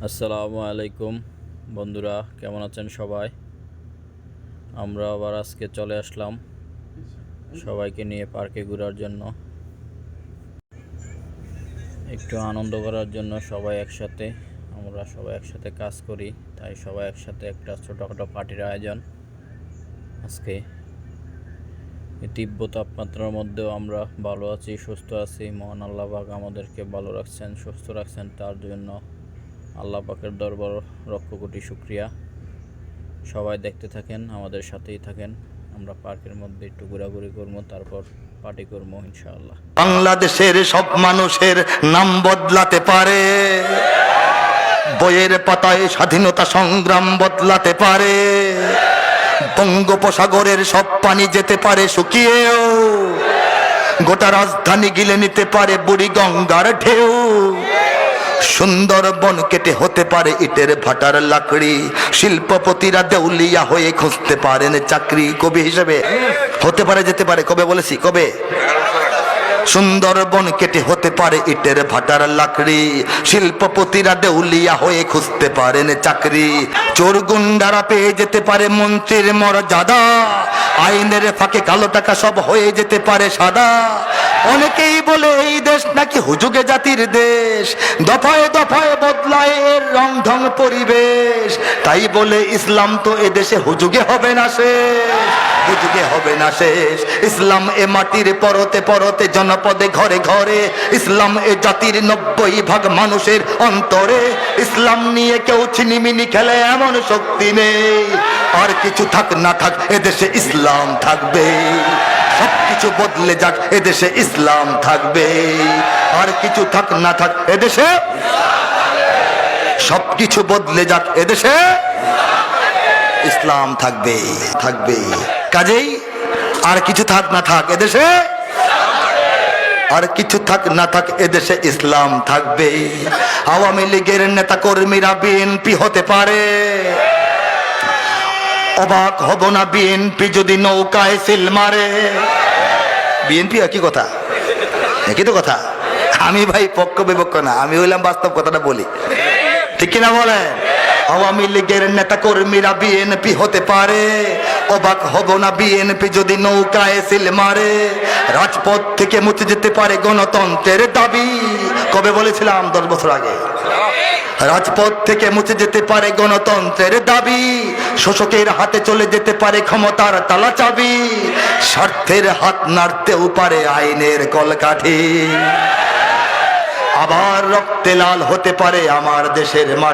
আসসালামু আলাইকুম বন্ধুরা, কেমন আছেন সবাই? আমরা আবার আজকে চলে আসলাম সবাইকে নিয়ে পার্কে ঘোরার জন্য, একটু আনন্দ করার জন্য। আমরা সবাই একসাথে কাজ করি, তাই সবাই একসাথে একটা ছোটোখাটো পার্টির আয়োজন আজকে। এই তীব্র তাপমাত্রার মধ্যেও আমরা ভালো আছি, সুস্থ আছি। মহান আল্লাহ পাক আমাদেরকে ভালো রাখছেন, সুস্থ রাখছেন, তার জন্য আল্লাহ পাকের দরবার লক্ষ কোটি শুকরিয়া। সবাই দেখতে থাকেন, আমাদের সাথেই থাকেন। আমরা পার্কের মধ্যে একটু ঘোরাঘুরি করবো, তারপর পার্টি করবো ইনশাআল্লাহ। বাংলাদেশের সব মানুষের নাম বদলাতে পারে, বইয়ের পাতায় স্বাধীনতা সংগ্রাম বদলাতে পারে, বঙ্গোপসাগরের সব পানি যেতে পারে শুকিয়েও, গোটা রাজধানী গিলে নিতে পারে বুড়ি গঙ্গার ঢেউ, সুন্দরবন কেটে হতে পারে ইটের ভাটার লাকড়ি, শিল্পপতিরা দেউলিয়া হয়ে খুঁজতে পারেন চাকরি। কবি হিসেবে হতে পারে, যেতে পারে। কবে বলেছি? কবে? সুন্দরবন কেটে হতে পারে ইটের ভাটার লাকড়ি, শিল্পপতিরা দেউলিয়া হয়ে খুঁজতে পারেন চাকরি, চোর গুন্ডারা পেয়ে যেতে পারে মন্ত্রীর মর্যাদা, আইনের ফাঁকে কালো টাকা সব হয়ে যেতে পারে সাদা। অনেকেই বলে এই দেশ নাকি হুজুগে জাতির দেশ, দফায় দফায় বদলায় এর রং ঢং পরিবেশ, তাই বলে ইসলাম তো এ দেশে হুজুগে হবে না শেষ, হুজুগে হবে না শেষ। ইসলাম এ মাটির পরতে পরতে জনপদে ঘরে ঘরে, ইসলাম এ জাতির 90% মানুষের অন্তরে, ইসলাম নিয়ে কেউ ছিনিমিনি খেলে এমন শক্তি নেই, আর কিছু থাক না থাক এদেশে ইসলাম থাকবে, সবকিছু বদলে যাক এদেশে ইসলাম থাকবে, আর কিছু থাক না থাক এদেশে, সবকিছু বদলে যাক এদেশে ইসলাম থাকবে, থাকবে। কাজেই আর কিছু থাক না থাক এদেশে, আর কিছু থাক না থাক এদেশে ইসলাম থাকবে। আওয়ামী লীগের নেতা কর্মীরা বিএনপি হতে পারে, অবাক হব না বিএনপি যদি নৌকায় সিল মারে। বিএনপি একই কথা, একই তো কথা। আমি ভাই পক্ষ বিপক্ষ না, আমি হইলাম বাস্তব কথাটা বলি, ঠিক কিনা বলেন? আওয়ামী লীগের নেতা কর্মীরা বিএনপি হতে পারে, অবাক হব না বিএনপি যদি নৌকায় সিল মারে। রাজপথ থেকে মুছে যেতে পারে গণতন্ত্রের দাবি। কবে বলেছিলাম? 10 বছর আগে। রাজপথ থেকে মুছে যেতে পারে গণতন্ত্রের দাবি, শোষকের হাতে চলে যেতে পারে ক্ষমতার তালা চাবি, স্বার্থের হাত নাড়তেও পারে আইনের কলকাঠি, আবার রক্তে লাল হতে পারে আমার দেশের মাটি।